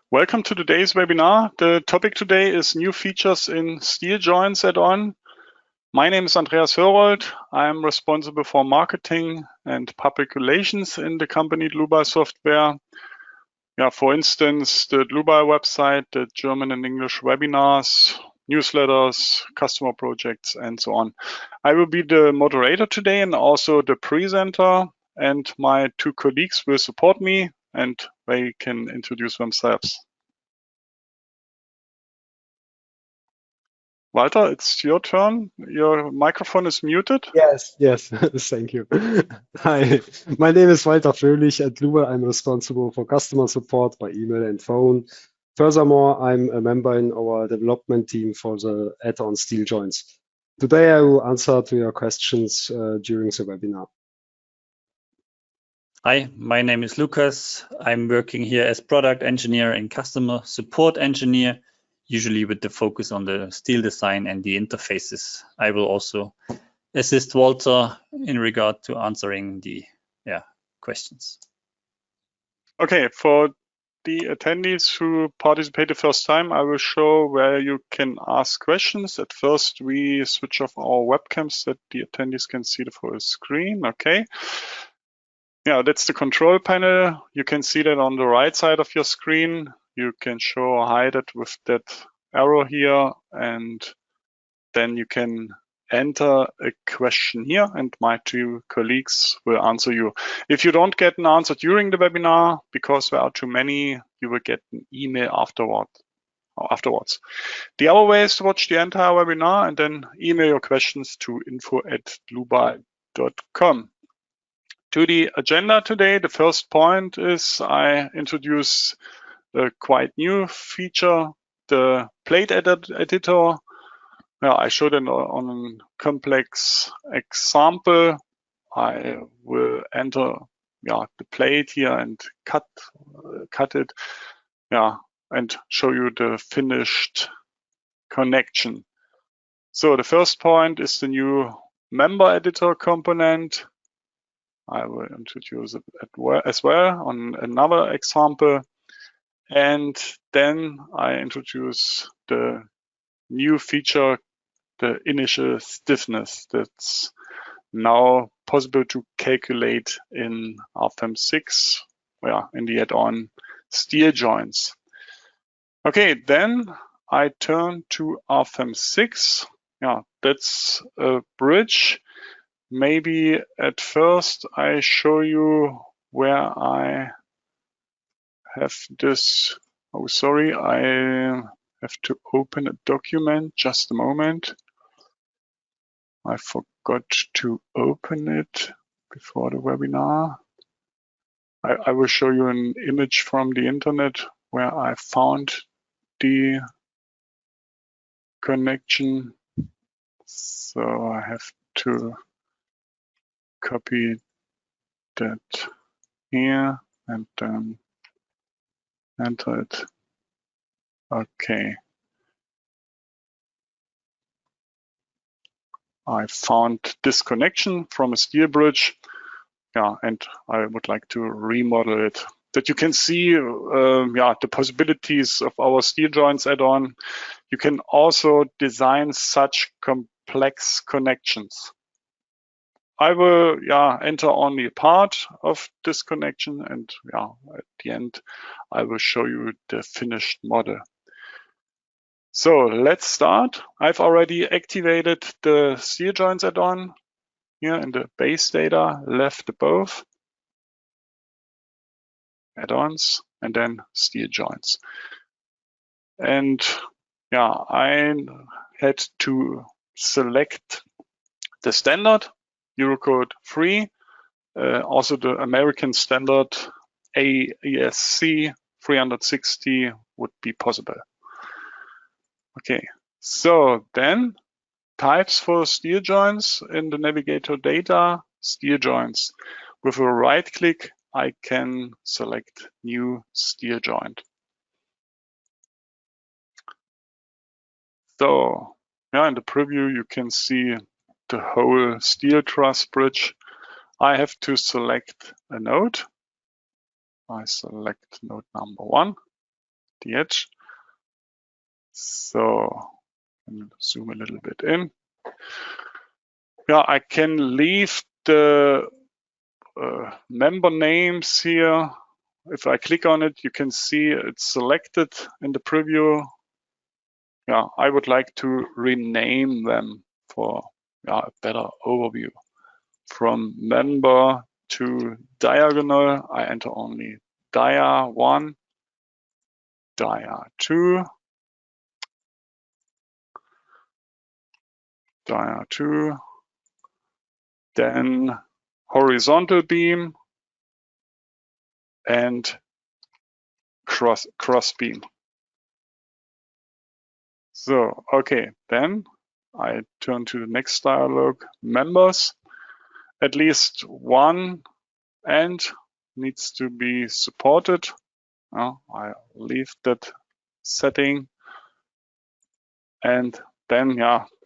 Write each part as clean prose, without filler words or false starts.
Welcome to today's webinar. The topic today is new features in steel joints add-on. My name is Andreas Hörold. I'm responsible for marketing and public relations in the company Dlubal Software. Yeah, for instance, the Dlubal website, the German and English webinars, newsletters, customer projects, and so on. I will be the moderator today and also the presenter, and my two colleagues will support me and they can introduce themselves. Walter, it's your turn. Your microphone is muted. Yes, thank you. Hi, my name is Walter Fröhlich. At Dlubal, I'm responsible for customer support by email and phone. Furthermore, I'm a member in our development team for the add-on steel joints. Today, I will answer to your questions during the webinar. Hi, my name is Lucas. I'm working here as product engineer and customer support engineer, usually with the focus on the steel design and the interfaces. I will also assist Walter in regard to answering the questions. Okay, for the attendees who participate the first time, I will show where you can ask questions. At first, we switch off our webcams so that the attendees can see the full screen. Okay. Yeah, that's the control panel. You can see that on the right side of your screen. You can show or hide it with that arrow here, and then you can enter a question here and my two colleagues will answer you. If you don't get an answer during the webinar, because there are too many, you will get an email afterwards. The other way is to watch the entire webinar and then email your questions to info@dlubal.com. To the agenda today, the first point is I introduce a quite new feature, the plate editor. I showed it on a complex example. I will enter the plate here and cut it, and show you the finished connection. So the first point is the new member editor component. I will introduce it as well on another example. And then I introduce the new feature, the initial stiffness, that's now possible to calculate in RFEM 6, in the add-on steel joints. Okay, then I turn to RFEM 6. That's a bridge. Maybe at first I show you where I have this. Oh, sorry, I have to open a document. Just a moment. I forgot to open it before the webinar. I will show you an image from the internet where I found the connection. So I have to copy that here and then enter it. Okay. I found this connection from a steel bridge. And I would like to remodel it, that you can see the possibilities of our steel joints add-on. You can also design such complex connections. I will enter only a part of this connection, and at the end I will show you the finished model. So let's start. I've already activated the steel joints add-on here in the base data, left above, add-ons, and then steel joints. And I had to select the standard Eurocode 3, also the American standard AESC 360 would be possible. Okay, so then types for steel joints in the navigator data, steel joints. With a right click, I can select new steel joint. So in the preview, you can see the whole steel truss bridge. I have to select a node. I select node number 1, the edge. So zoom a little bit in. Yeah, I can leave the member names here. If I click on it, you can see it's selected in the preview. Yeah, I would like to rename them for a better overview. From member to diagonal, I enter only dia 1, dia 2, dia 2, then horizontal beam and cross beam. So, okay, then I turn to the next dialog, members. At least one end needs to be supported. I leave that setting. And then,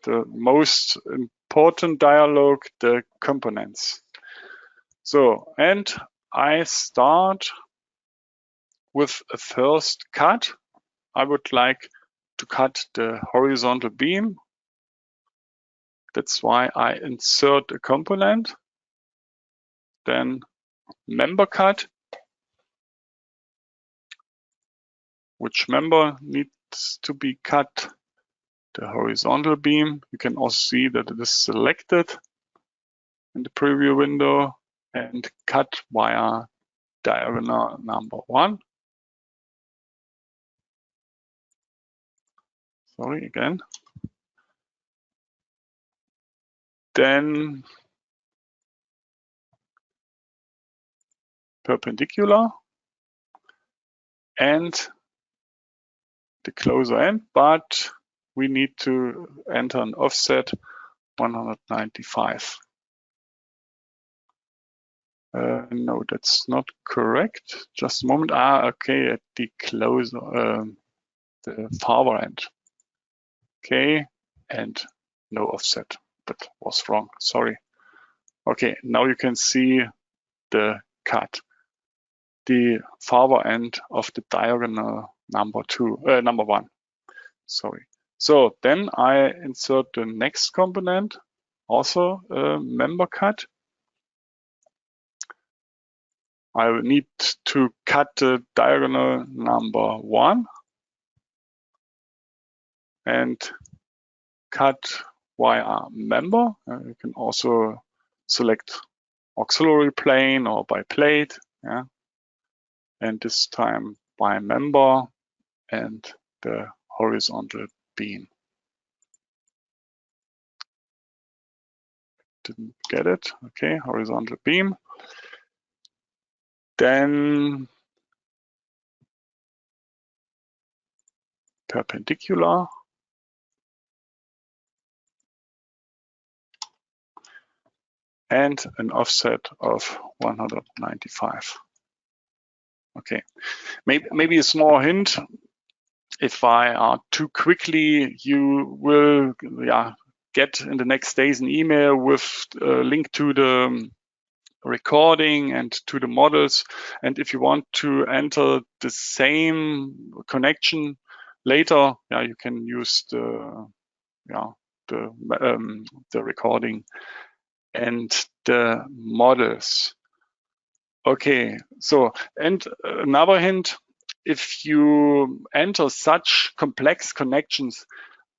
the most important dialog, the components. So, and I start with a first cut. I would like to cut the horizontal beam. That's why I insert a component. Then member cut. Which member needs to be cut? The horizontal beam. You can also see that it is selected in the preview window and cut via diagonal number 1. Sorry, again. Then perpendicular and the closer end, but we need to enter an offset 195. No, that's not correct. Just a moment. Okay, at the closer, the farther end. Okay, and no offset. That was wrong. Sorry. Okay, now you can see the cut. The farther end of the diagonal number 1. Sorry. So then I insert the next component, also a member cut. I will need to cut the diagonal number 1 and cut via member. You can also select auxiliary plane or by plate. Yeah. And this time by member and the horizontal beam. Didn't get it. Okay, horizontal beam. Then perpendicular. And an offset of 195. Okay, maybe a small hint. If I are too quickly, you will get in the next days an email with a link to the recording and to the models. And if you want to enter the same connection later, you can use the recording and the models. Okay, so, and another hint, if you enter such complex connections,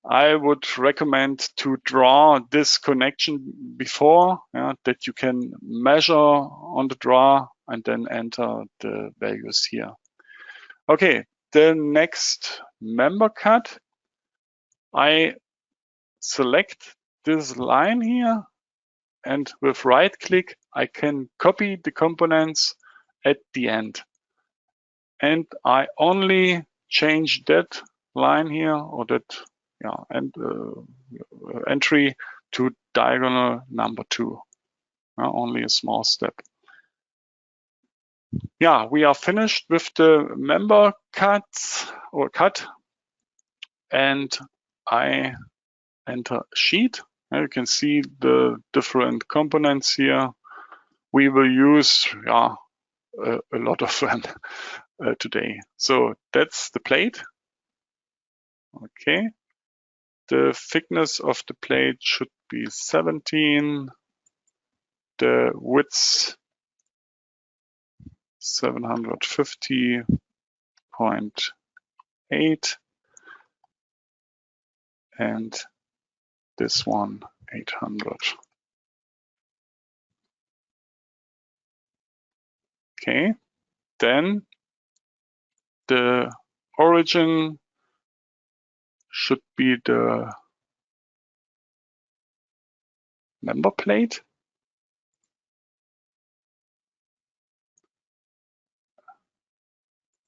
I would recommend to draw this connection before, that you can measure on the draw and then enter the values here. Okay, the next member cut, I select this line here, and with right click, I can copy the components at the end. And I only change that line here or that entry to diagonal number 2. Only a small step. Yeah, we are finished with the member cuts or cut. And I enter sheet. You can see the different components here. We will use a lot of them. today. So that's the plate. Okay. The thickness of the plate should be 17. The width 750.8. And this one 800. Okay. Then the origin should be the member plate.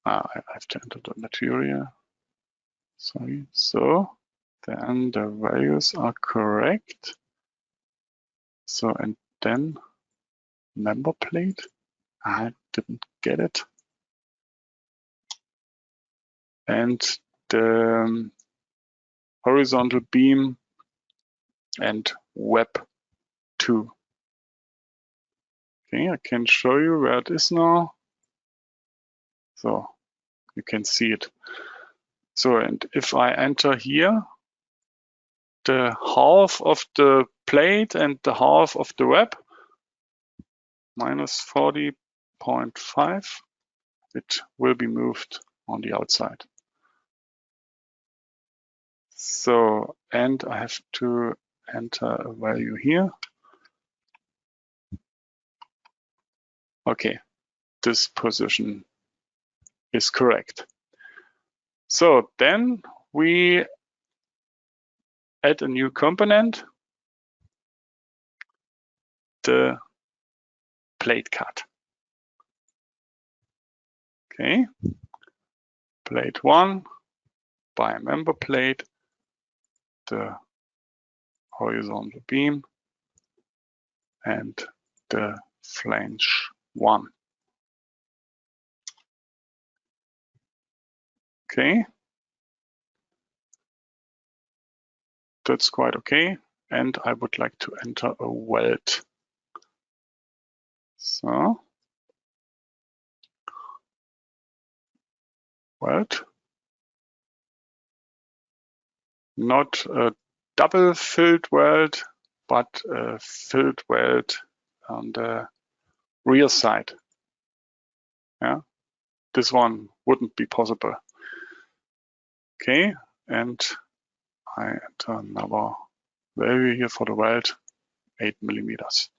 I have to enter the material. Sorry. So then the values are correct. So, and then member plate. I didn't get it. And the horizontal beam and web 2. Okay, I can show you where it is now. So you can see it. So, and if I enter here, the half of the plate and the half of the web, minus 40.5, it will be moved on the outside. So, and I have to enter a value here. Okay, this position is correct. So then we add a new component, the plate cut. Okay, plate 1 by member plate, the horizontal beam, and the flange 1. Okay, that's quite okay. And I would like to enter a weld. So, weld. Not a double filled weld, but a filled weld on the rear side. Yeah, this one wouldn't be possible. Okay, and I enter another value here for the weld, 8 millimeters.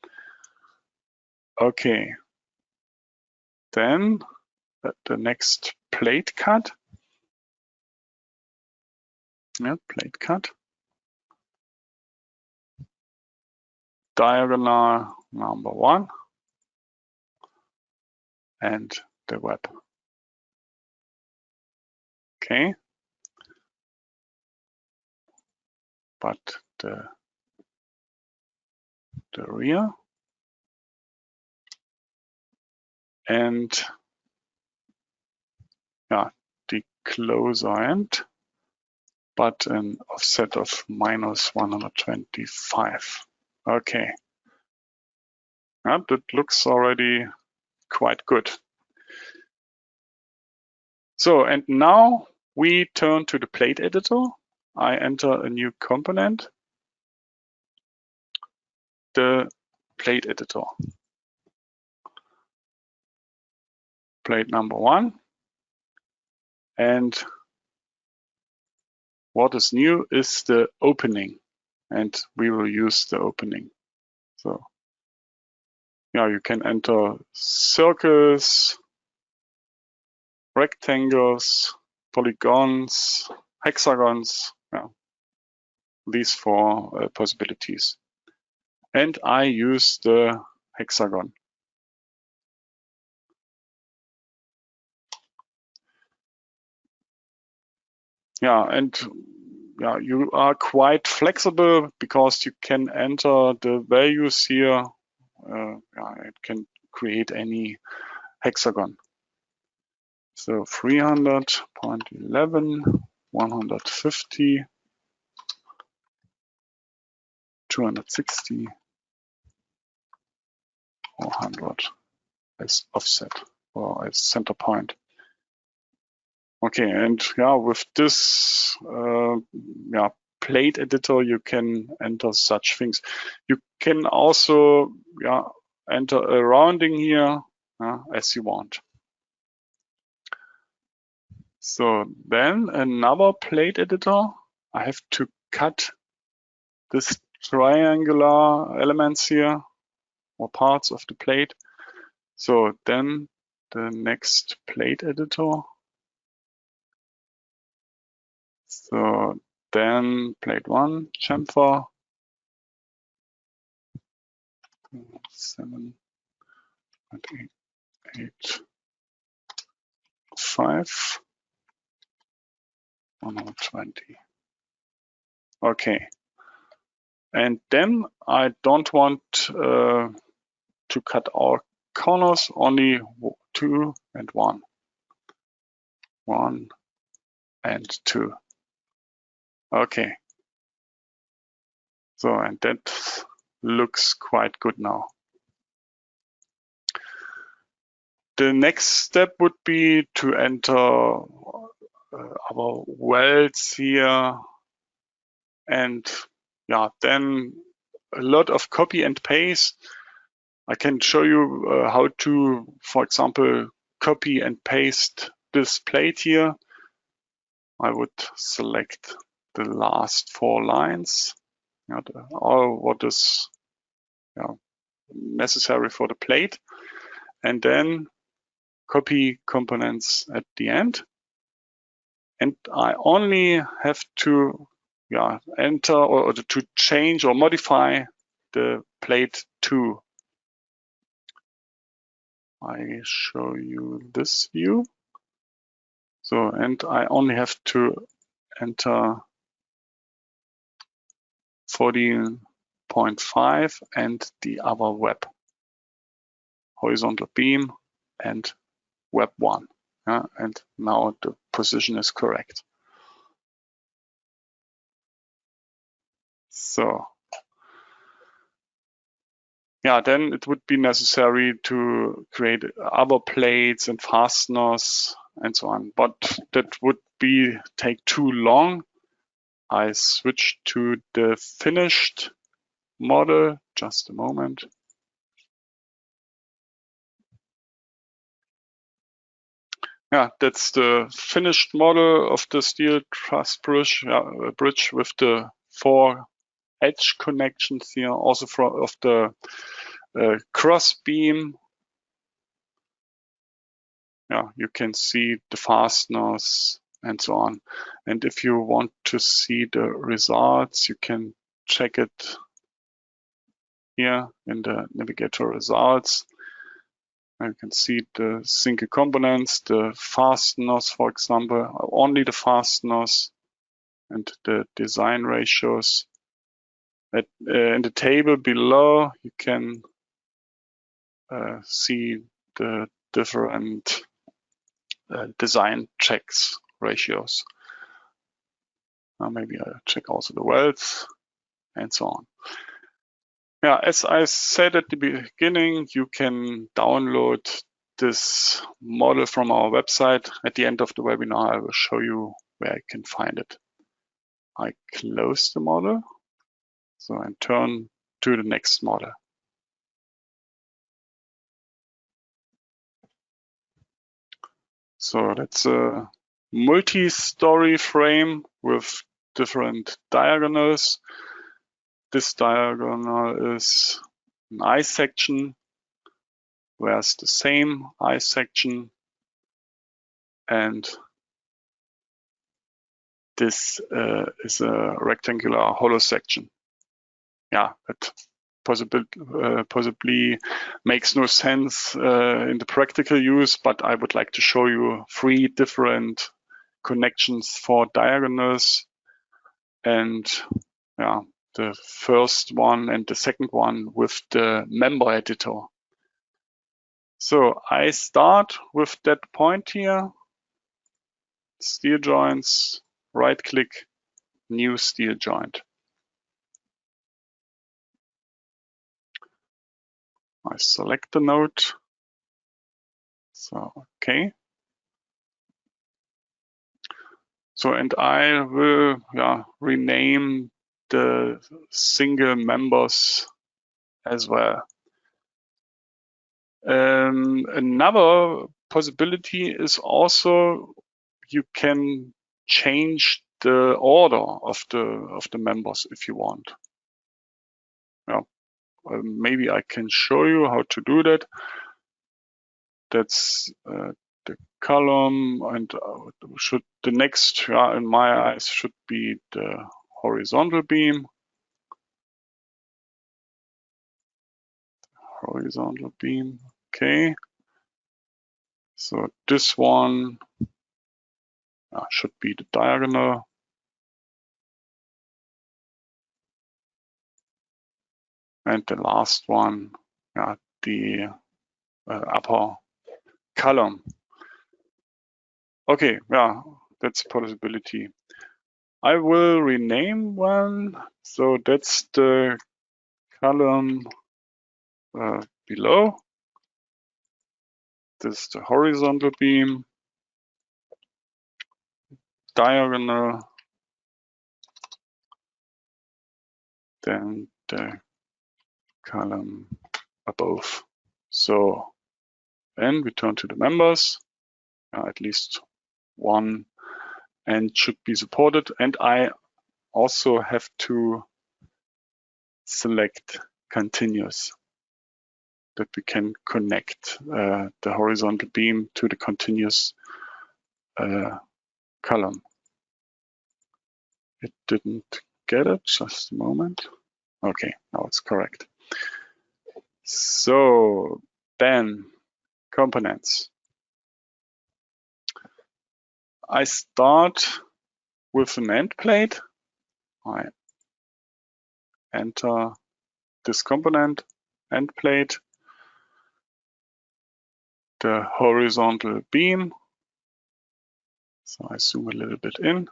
Okay, then the next plate cut. Yeah, plate cut. Diagonal number 1 and the web. Okay, but the rear and yeah, the closer end, but an offset of minus 125. Okay, yeah, that looks already quite good. So, and now we turn to the plate editor. I enter a new component, the plate editor. Plate number 1. And what is new is the opening, and we will use the opening. So, yeah, you can enter circles, rectangles, polygons, hexagons, yeah, these 4 possibilities. And I use the hexagon. Yeah, and yeah, you are quite flexible because you can enter the values here. Yeah, it can create any hexagon. So 300.11, 150, 260, 400 as offset or as center point. Okay, and yeah, with this plate editor, you can enter such things. You can also enter a rounding here as you want. So then another plate editor, I have to cut this triangular elements here or parts of the plate. So then the next plate editor. So then plate 1, chamfer, 7.885, 120. Okay. And then I don't want to cut all corners, only 2 and 1. 1 and 2. Okay. So, and that looks quite good now. The next step would be to enter our welds here, and then a lot of copy and paste. I can show you how to, for example, copy and paste this plate here. I would select the last 4 lines, all what is necessary for the plate, and then copy components at the end. And I only have to enter or to change or modify the plate 2. I show you this view. So, and I only have to enter 14.5 and the other web, horizontal beam and web 1. And now the position is correct. So, then it would be necessary to create other plates and fasteners and so on, but that would take too long. I switch to the finished model. Just a moment. That's the finished model of the steel truss bridge, bridge with the 4 edge connections here, also of the cross beam. You can see the fasteners and so on. And if you want to see the results, you can check it here in the navigator results. And you can see the single components, the fasteners, for example, only the fasteners, and the design ratios. In the table below, you can see the different design checks ratios. Maybe I'll check also the welds and so on. As I said at the beginning, you can download this model from our website. At the end of the webinar, I will show you where I can find it. I close the model, so and turn to the next model. So that's a multi-story frame with different diagonals. This diagonal is an I section, whereas the same I section, and this is a rectangular hollow section. It possibly makes no sense in the practical use, but I would like to show you 3 different connections for diagonals, and the first one and the second one with the member editor. So I start with that point here, steel joints, right click, new steel joint. I select the node. So, okay. So, and I will rename the single members as well. Another possibility is also you can change the order of the members if you want. Maybe I can show you how to do that. That's the column, and should the next, in my eyes, should be the horizontal beam. Horizontal beam, okay. So this one should be the diagonal. And the last one, the upper column. Okay, that's a possibility. I will rename one. So that's the column below. This is the horizontal beam. Diagonal. Then the column above. So, and we turn to the members, at least one, and should be supported. And I also have to select continuous, that we can connect the horizontal beam to the continuous column. It didn't get it, just a moment. Okay, now it's correct. So then components. I start with an end plate. I enter this component, end plate, the horizontal beam. So I zoom a little bit in.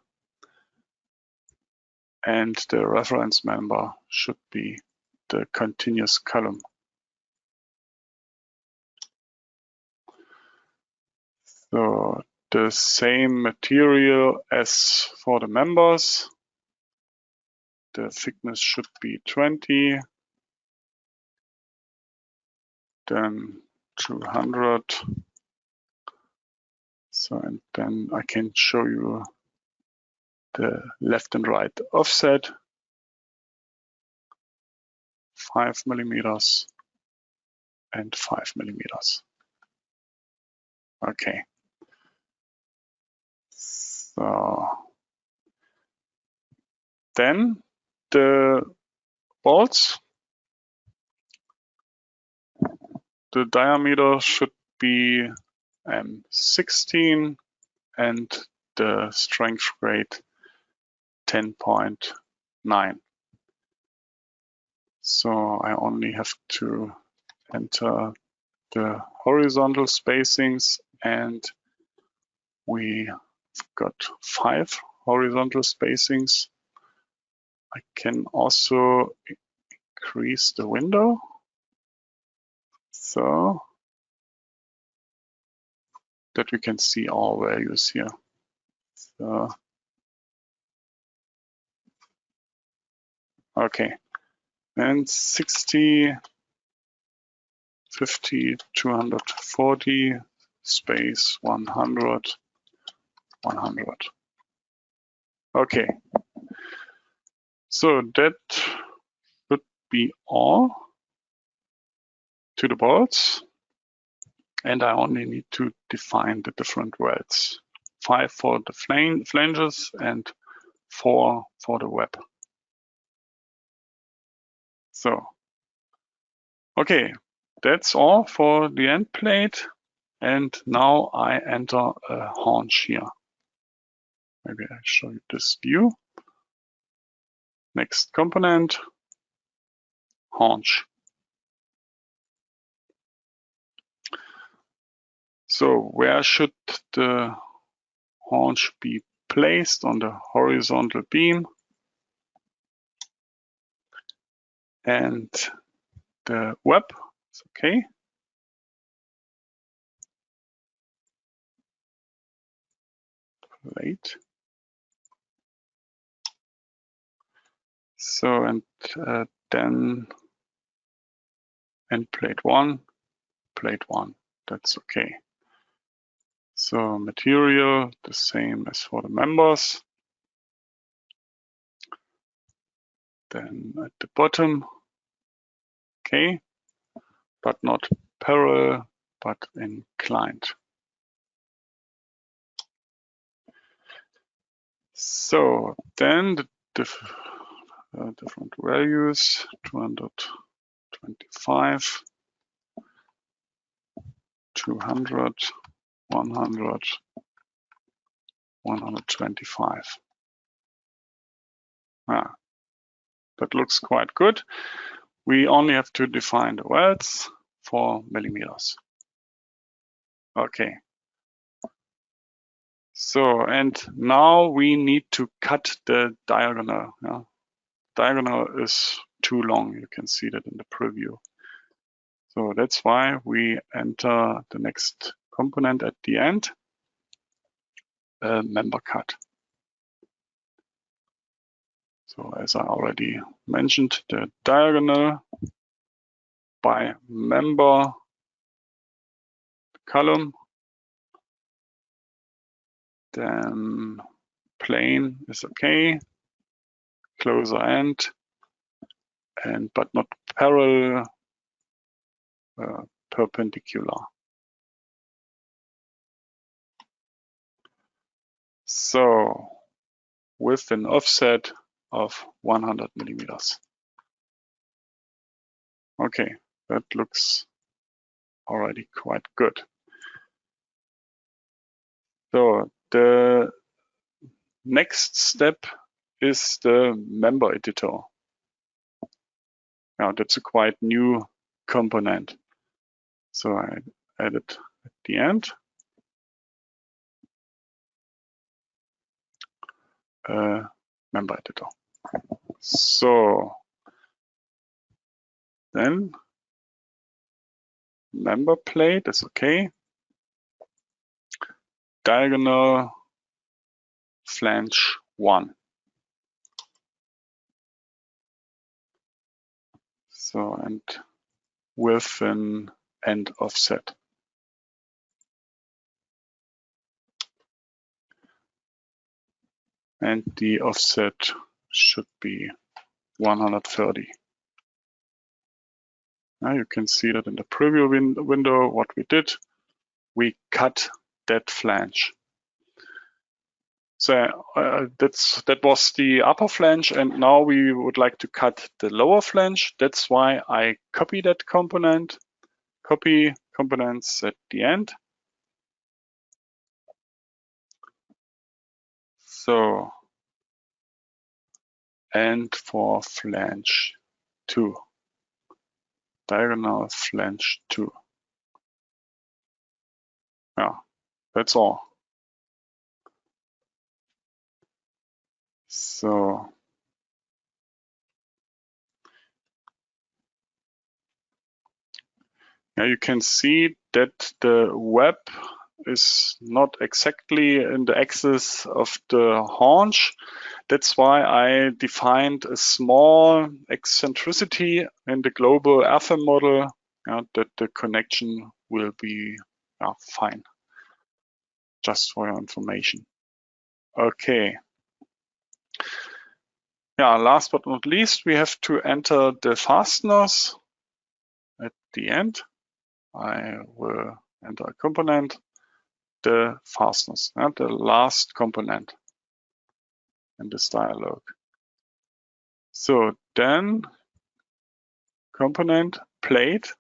And the reference member should be the continuous column. So the same material as for the members. The thickness should be 20, then 200. So, and then I can show you the left and right offset, 5 millimeters and 5 millimeters. Okay. So then the bolts, the diameter should be 16 and the strength grade 10.9. So I only have to enter the horizontal spacings, and we got 5 horizontal spacings. I can also increase the window. So that we can see all values here. So, okay, and 60, 50, 240, space 100, 100. Okay, so that should be all to the bolts. And I only need to define the different welds. 5 for the flanges and 4 for the web. So, okay, that's all for the end plate. And now I enter a haunch here. Maybe I show you this view. Next component, haunch. So where should the haunch be placed? On the horizontal beam. And the web is okay. Plate. So, and then end plate 1, that's okay. So material, the same as for the members. Then at the bottom, okay, but not parallel, but inclined. So then the different values, 225, 200, 100, 125. That looks quite good. We only have to define the welds for millimeters. Okay. So, and now we need to cut the diagonal. Diagonal is too long. You can see that in the preview. So that's why we enter the next component at the end, a member cut. So as I already mentioned, the diagonal by member column, then plane is okay, closer end, and but not parallel, perpendicular. So with an offset of 100 millimeters. Okay, that looks already quite good. So the next step is the member editor. Now that's a quite new component. So I add it at the end. Member editor. So then member plate is okay. Diagonal flange 1. So, and with an end offset. And the offset should be 130. Now you can see that in the preview window, what we did, we cut that flange. So that was the upper flange, and now we would like to cut the lower flange. That's why I copy that component, copy components at the end. So, and for flange 2, diagonal flange 2. Yeah, that's all. So now you can see that the web is not exactly in the axis of the haunch. That's why I defined a small eccentricity in the global RFEM model, that the connection will be fine. Just for your information. Okay. Yeah, last but not least, we have to enter the fasteners at the end. I will enter a component, the fasteners, the last component in this dialog. So then component plate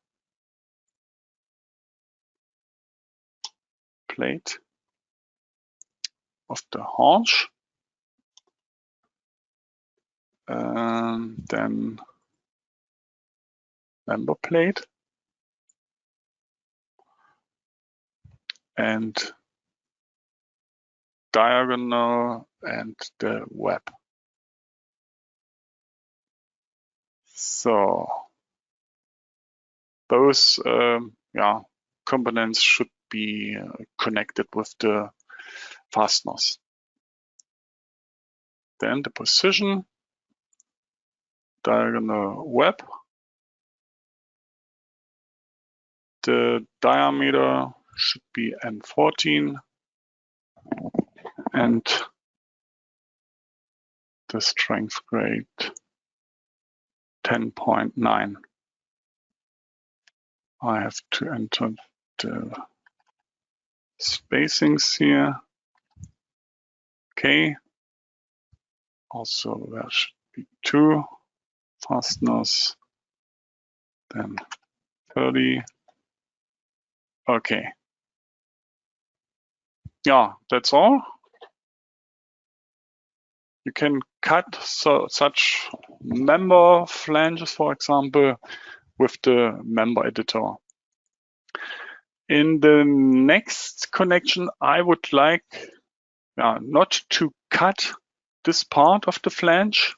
of the haunch, then member plate, and diagonal and the web. So those components should be connected with the fasteners. Then the position diagonal web. The diameter should be N14 and the strength grade 10.9. I have to enter the spacings here. Okay. Also, there should be 2 fasteners, then 30. Okay. Yeah, that's all. You can cut such member flanges, for example, with the member editor. In the next connection, I would like not to cut this part of the flange.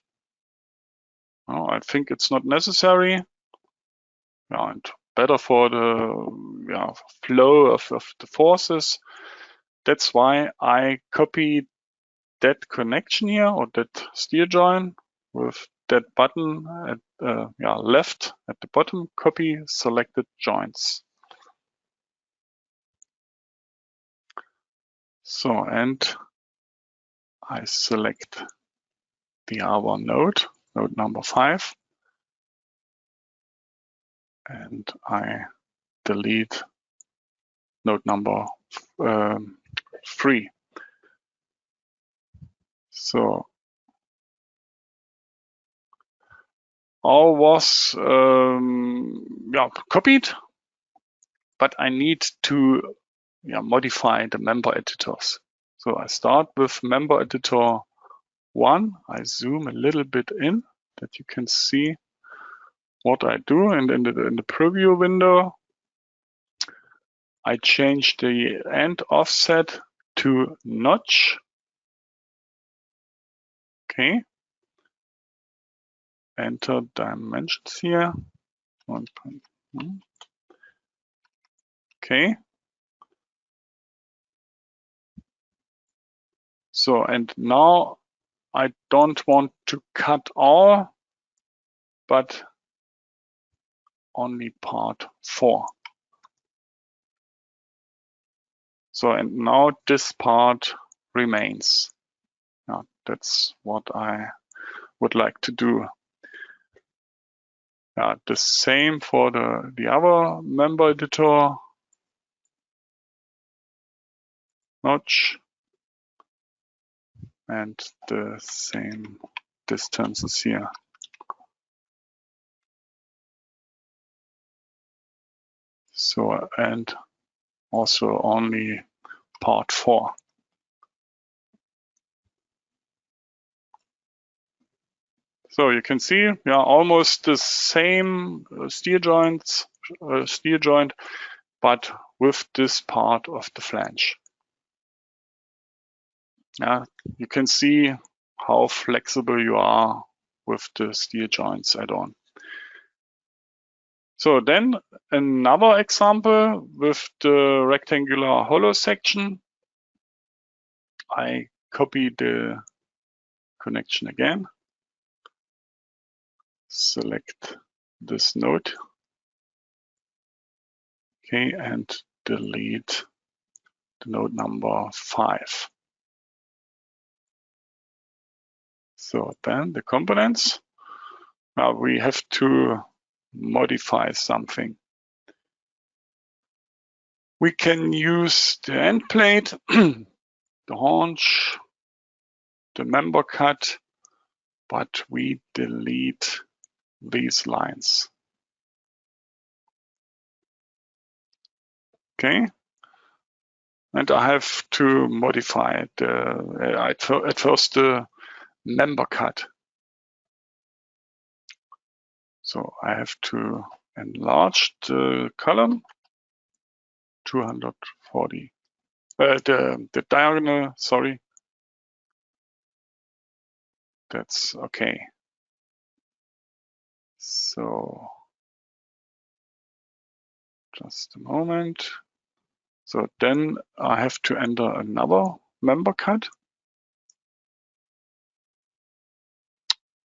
I think it's not necessary. And better for the flow of the forces. That's why I copied that connection here, or that steel joint, with that button at left at the bottom. Copy selected joints. So, and I select the R1 node number 5, and I delete node number 3. So all was copied, but I need to modify the member editors. So I start with member editor 1. I zoom a little bit in that you can see what I do. And in the preview window, I change the end offset to notch. Okay. Enter dimensions here. 1.1. Okay. So, and now I don't want to cut all, but only part 4. So, and now this part remains. Now, that's what I would like to do. The same for the other member editor. Notch. And the same distances here. So, and also only part 4. So you can see, almost the same steel joint, but with this part of the flange. You can see how flexible you are with the steel joints add-on. So then another example with the rectangular hollow section. I copy the connection again. Select this node. Okay, and delete the node number 5. So then the components. Now we have to modify something. We can use the end plate, the haunch, the member cut, but we delete these lines. Okay. And I have to modify at first the member cut. So I have to enlarge the column 240. The diagonal, sorry. That's okay. So just a moment. So then I have to enter another member cut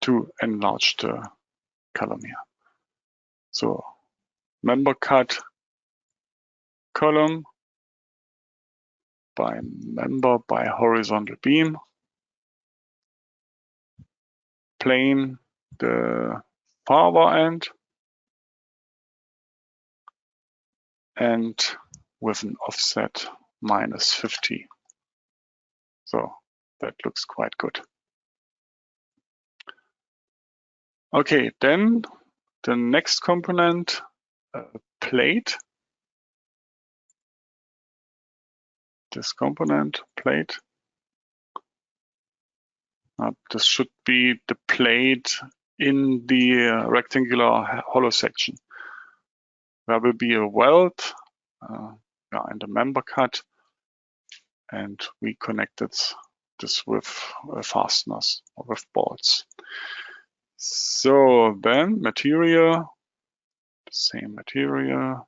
to enlarge the column here. So member cut column by member by horizontal beam, plane the farther end, and with an offset -50. So that looks quite good. Okay, then the next component, plate. This component, plate. This should be the plate in the rectangular hollow section. There will be a weld and a member cut, and we connected this with fasteners or with bolts. So then material, the same material,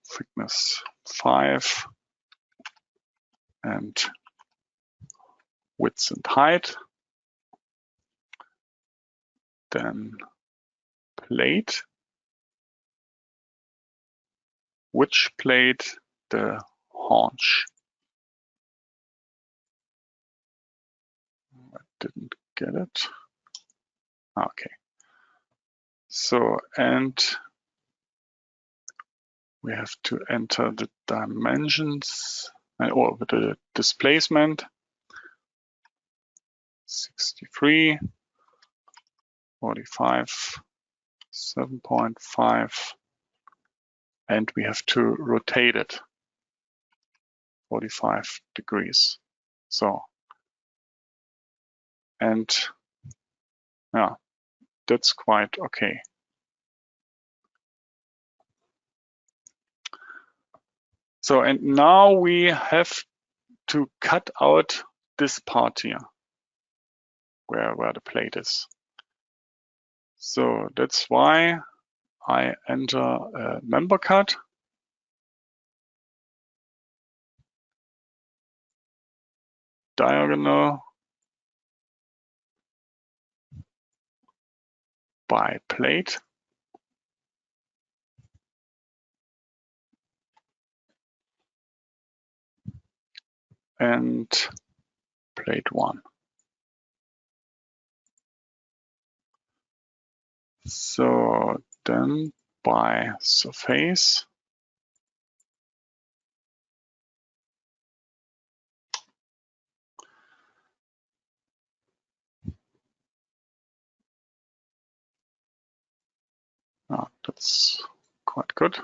thickness 5, and width and height. Then plate. Which plate? The haunch. I didn't get it. Okay. So, and we have to enter the dimensions or the displacement. 63, 45, 7.5, and we have to rotate it 45 degrees. So, and yeah, that's quite okay. So, and now we have to cut out this part here, where the plate is. So that's why I enter a member cut. Diagonal by plate. And plate 1. So then by surface, that's quite good.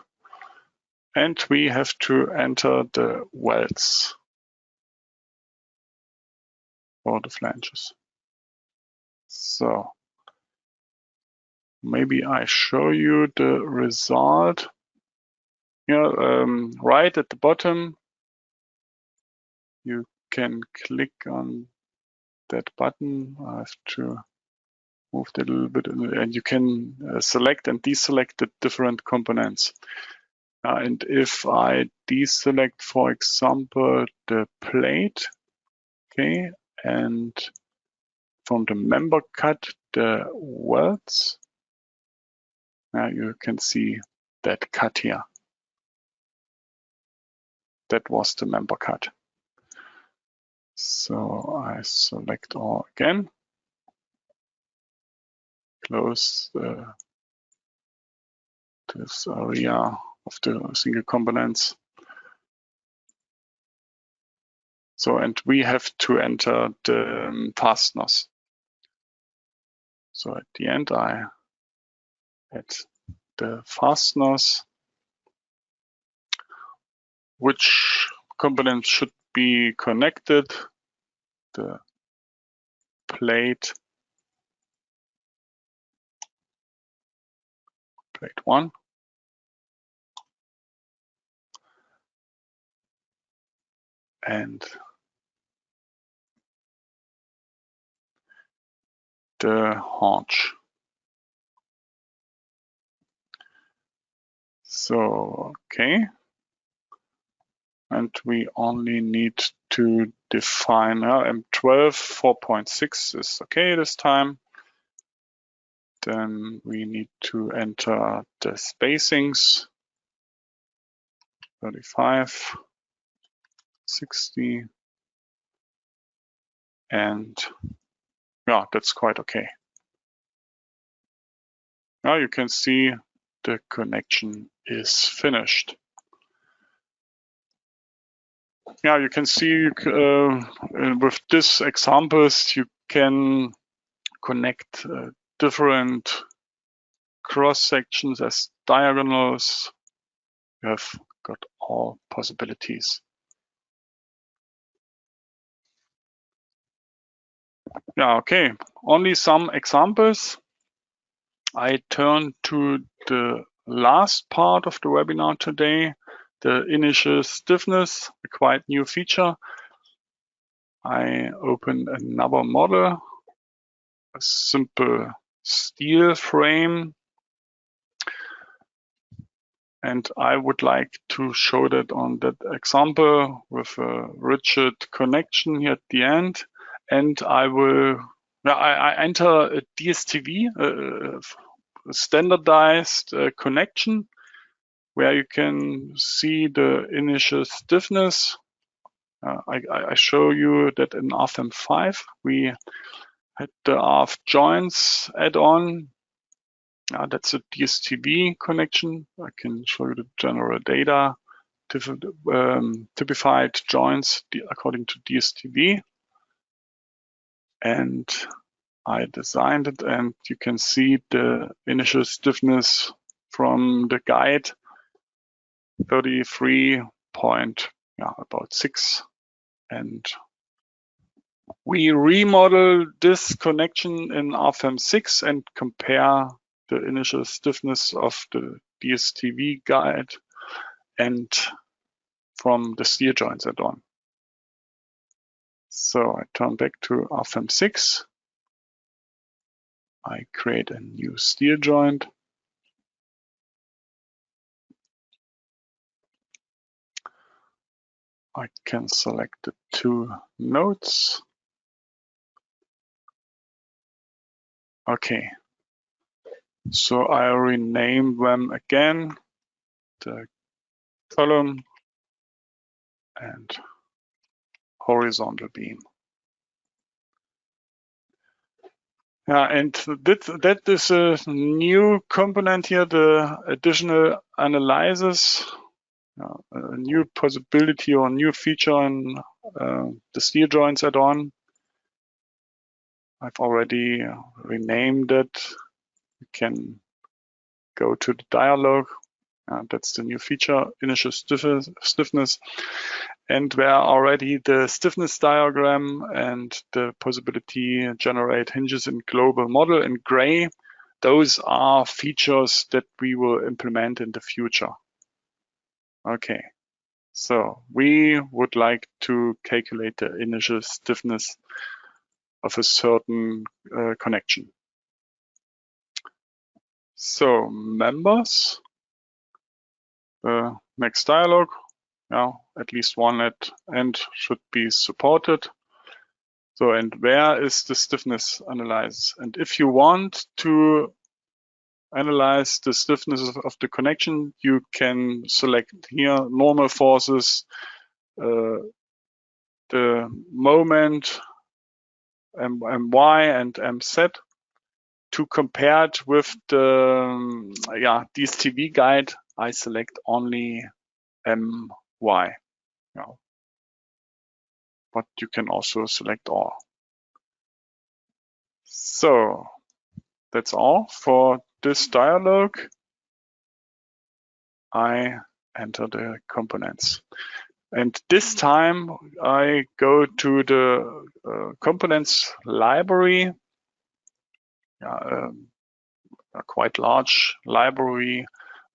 And we have to enter the welds for the flanges. So maybe I show you the result. Right at the bottom, you can click on that button. I have to move that a little bit, and you can select and deselect the different components. And if I deselect, for example, the plate, okay, and from the member cut, the welds, now you can see that cut here. That was the member cut. So I select all again, close this area of the single components. So, and we have to enter the fasteners. So at the end, I add the fasteners. Which components should be connected? The plate, plate 1. And the haunch. So, okay. And we only need to define M12 4.6 is okay this time. Then we need to enter the spacings, 35, 60, and yeah, that's quite okay. Now you can see the connection is finished. Yeah, you can see with these examples, you can connect different cross sections as diagonals. You have got all possibilities. Yeah, okay. Only some examples. I turn to the last part of the webinar today, the initial stiffness, a quite new feature. I open another model, a simple steel frame. And I would like to show that on that example with a rigid connection here at the end. And I will, I enter a DSTV, a standardized connection where you can see the initial stiffness. I show you that in RFEM 5, we had the RF joints add-on. That's a DSTV connection. I can show you the general data, typified joints according to DSTV. And I designed it, and you can see the initial stiffness from the guide, 33.6. And we remodel this connection in RFEM 6 and compare the initial stiffness of the DSTV guide and from the steel joints add-on. So I turn back to RFEM 6. I create a new steel joint. I can select the two nodes. Okay. So I rename them again, the column and horizontal beam. Yeah, and that is a new component here, the additional analysis, a new possibility or new feature in the steel joints add-on. I've already renamed it. You can go to the dialog. That's the new feature, initial stiffness. And where already the stiffness diagram and the possibility generate hinges in global model in gray, those are features that we will implement in the future. Okay, so we would like to calculate the initial stiffness of a certain connection. So members, the next dialog, at least one at end should be supported. So, and where is the stiffness analysis? And if you want to analyze the stiffness of the connection, you can select here normal forces, the moment my and mz, to compare it with the DSTV guide. I select only my. But you can also select all. So that's all for this dialog. I enter the components. And this time I go to the components library, a quite large library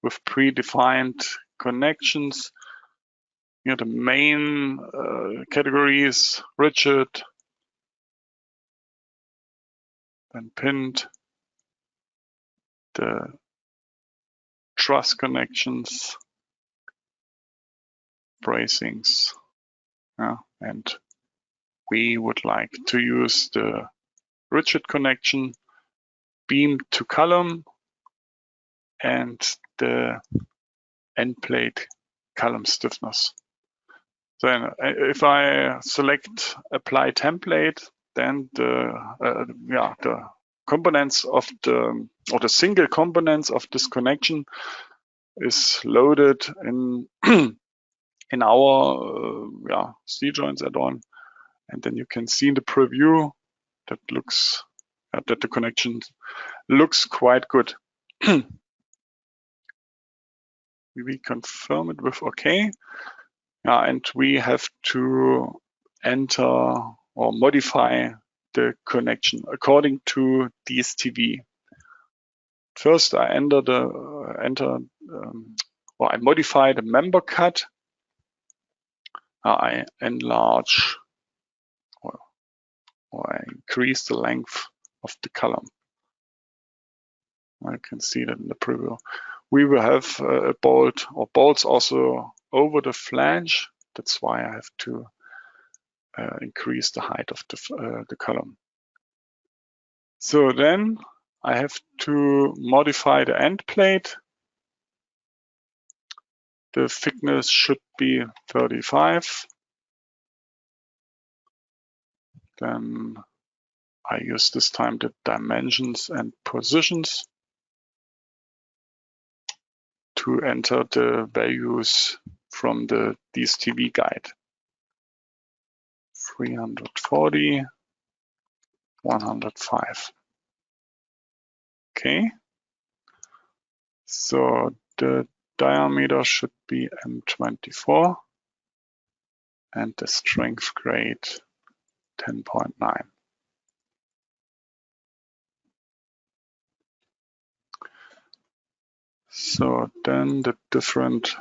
with predefined connections. Here the main categories, rigid, then pinned, the truss connections, bracings, and we would like to use the rigid connection beam to column and the end plate column stiffness. Then if I select apply template, then the components of the single components of this connection is loaded in in our C joints add-on, and then you can see in the preview that looks that the connection looks quite good. We confirm it with OK, and we have to enter or modify the connection according to DSTV. First, I I modify the member cut. I enlarge or I increase the length of the column. I can see that in the preview. We will have a bolt or bolts also over the flange. That's why I have to increase the height of the column. So then I have to modify the end plate. The thickness should be 35. Then I use this time the dimensions and positions to enter the values from the DSTV guide. 340, 105. Okay. So the diameter should be M24 and the strength grade 10.9. So then the different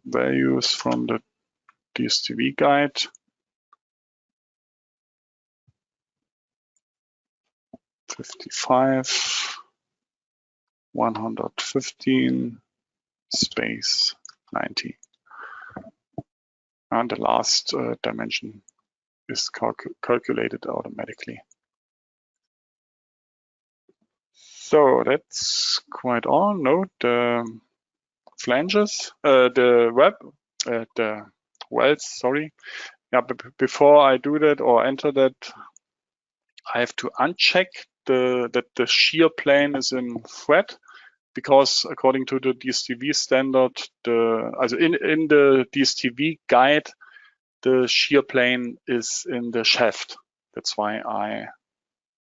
values from the DSTV guide. 55, 115, space 90. And the last dimension is calculated automatically. So that's quite all. Note the flanges, the welds, sorry. Yeah, but before I do that or enter that, I have to uncheck that the shear plane is in thread, because according to the DSTV standard, in the DSTV guide, the shear plane is in the shaft. That's why I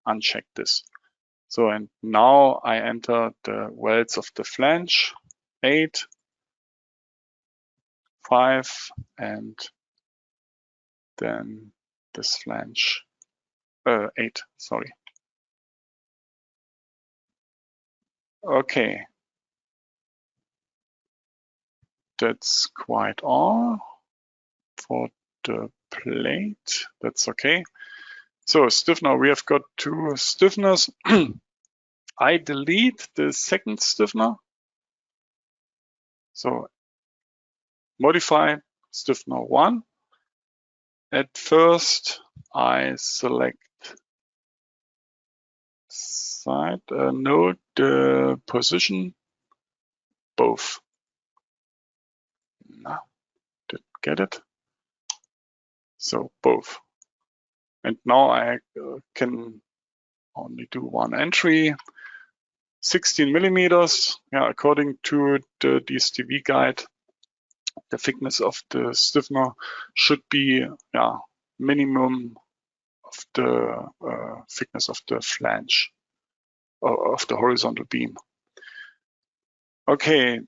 uncheck this. So, and now I enter the welds of the flange, 8, 5, and then this flange, 8, sorry. Okay. That's quite all for the plate. That's okay. So stiffener, we have got 2 stiffeners. I delete the second stiffener. So modify stiffener 1. At first, I select side, note the position, both. No, didn't get it. So both. And now I can only do one entry, 16 millimeters. Yeah, according to the DSTV guide, the thickness of the stiffener should be minimum of the thickness of the flange of the horizontal beam. Okay,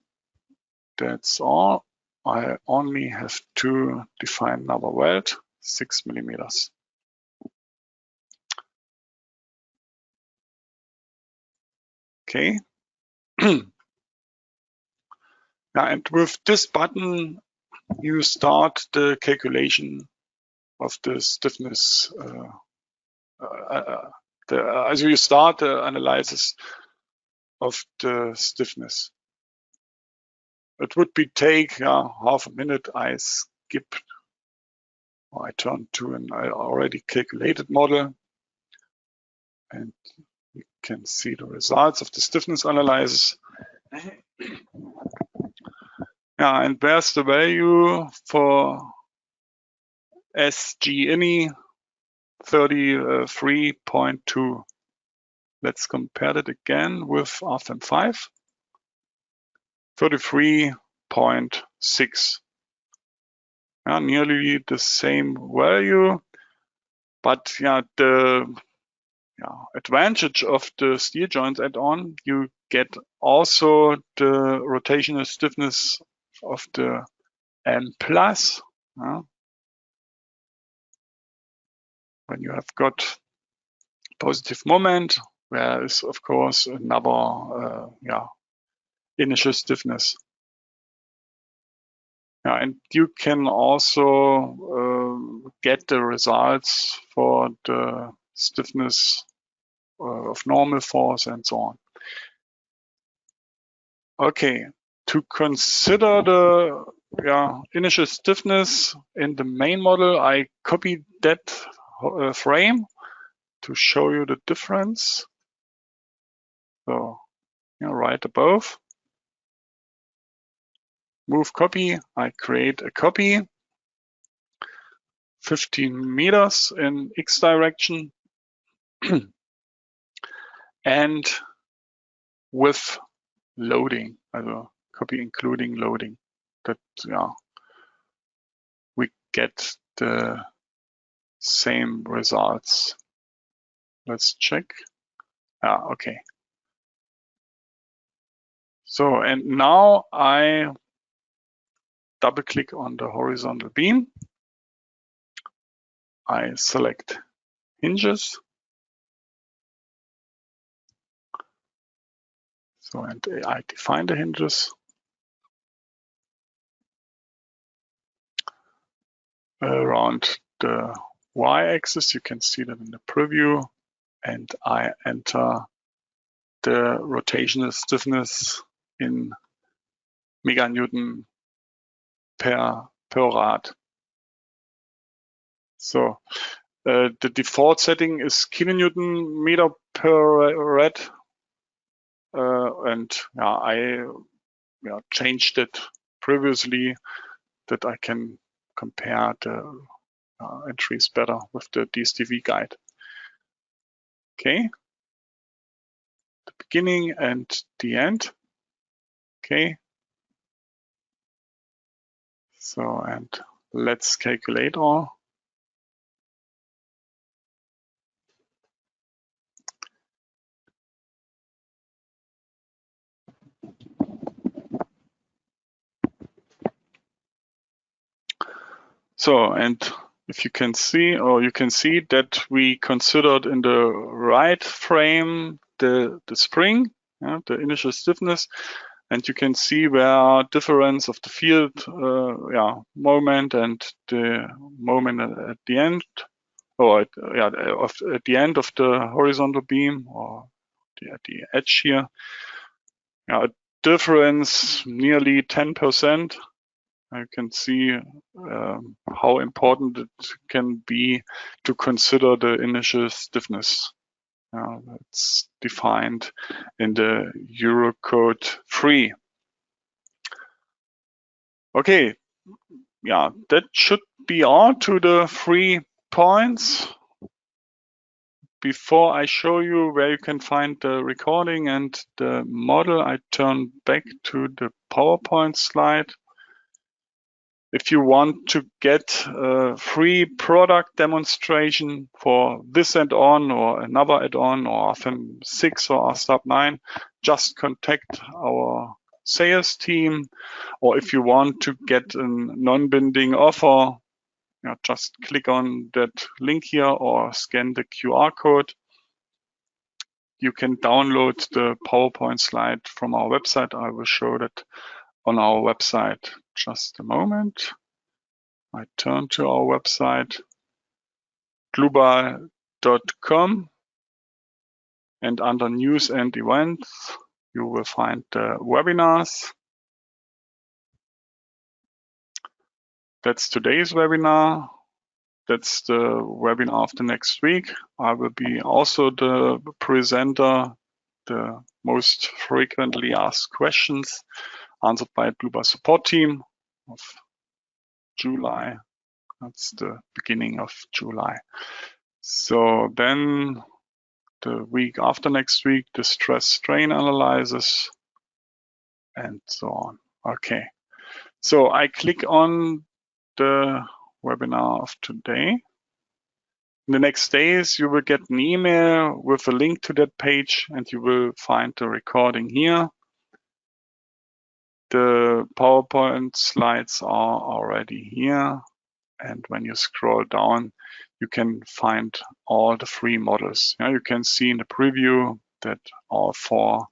that's all. I only have to define another weld, 6 millimeters. Okay. And with this button, you start the calculation of the stiffness. As you start the analysis of the stiffness. It would take half a minute. I skip, or I turn to an already calculated model, and You can see the results of the stiffness analysis. Yeah, and there's the value for SG-INI 33.2. Let's compare that again with RFEM 5. 33.6. Yeah, nearly the same value, but yeah, the advantage of the steel joints add-on, you get also the rotational stiffness of the M+. When you have got positive moment, there is of course another initial stiffness. Yeah, and you can also get the results for the stiffness of normal force and so on. Okay, to consider the initial stiffness in the main model, I copied that frame to show you the difference. So right above, move copy, I create a copy, 15 meters in X direction, and with loading, also copy including loading, that we get the same results. Let's check. Okay. So, and now I double click on the horizontal beam. I select hinges. So, and I define the hinges. Around the y-axis, you can see that in the preview, and I enter the rotational stiffness in meganewton per rad. So the default setting is kilonewton meter per rad, and I changed it previously that I can compare the entries better with the DSTV guide. Okay, the beginning and the end. Okay, so and let's calculate all. So, and if you can see, or you can see that we considered in the right frame the spring, the initial stiffness, and you can see where difference of the field moment and the moment at the end, or at the end of the horizontal beam, or at the edge here, a difference nearly 10%. You can see how important it can be to consider the initial stiffness. It's defined in the Eurocode 3. Okay, that should be all to the 3 points. Before I show you where you can find the recording and the model, I turn back to the PowerPoint slide. If you want to get a free product demonstration for this add-on or another add-on or RFEM 6 or RSTAP 9, just contact our sales team. Or if you want to get a non-binding offer, just click on that link here or scan the QR code. You can download the PowerPoint slide from our website. I will show that on our website. Just a moment. I turn to our website, dlubal.com, and under news and events, you will find the webinars. That's today's webinar. That's the webinar of the next week. I will be also the presenter, the most frequently asked questions answered by Dlubal support team of July. That's the beginning of July. So then the week after next week, the stress strain analysis and so on. Okay. So I click on the webinar of today. In the next days, you will get an email with a link to that page and you will find the recording here. The PowerPoint slides are already here. And when you scroll down, you can find all the free models. You can see in the preview that all 4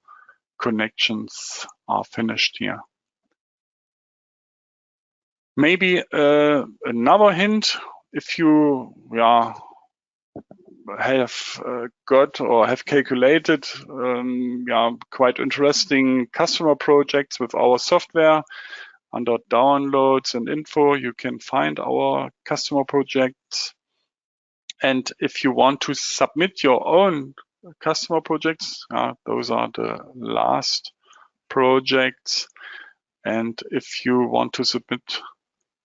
connections are finished here. Maybe another hint, if you have got or have calculated quite interesting customer projects with our software. Under downloads and info, you can find our customer projects. And if you want to submit your own customer projects, those are the last projects. And if you want to submit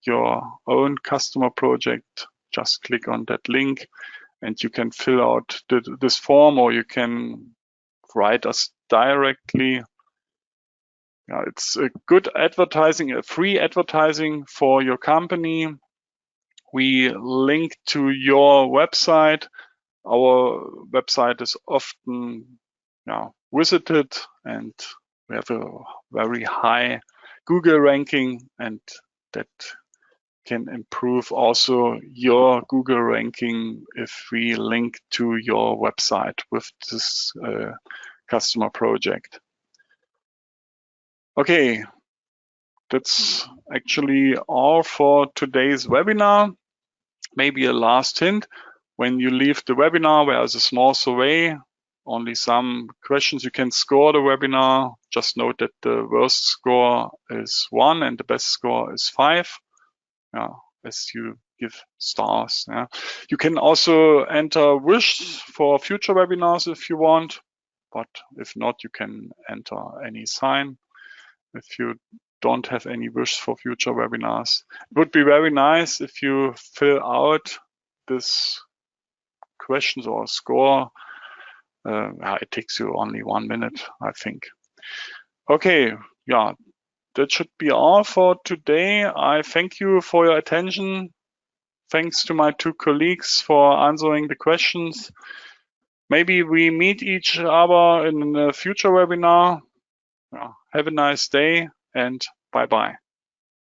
your own customer project, just click on that link and you can fill out this form, or you can write us directly. It's a good advertising, a free advertising for your company. We link to your website. Our website is often visited, and we have a very high Google ranking, and that can improve also your Google ranking if we link to your website with this customer project. Okay, that's actually all for today's webinar. Maybe a last hint. When you leave the webinar, there's a small survey, only some questions. You can score the webinar. Just note that the worst score is 1 and the best score is 5. As you give stars. You can also enter wish for future webinars if you want, but if not, you can enter any sign. If you don't have any wish for future webinars, it would be very nice if you fill out this questions or score. It takes you only 1 minute, I think. Okay, that should be all for today. I thank you for your attention. Thanks to my 2 colleagues for answering the questions. Maybe we meet each other in a future webinar. Have a nice day and bye-bye.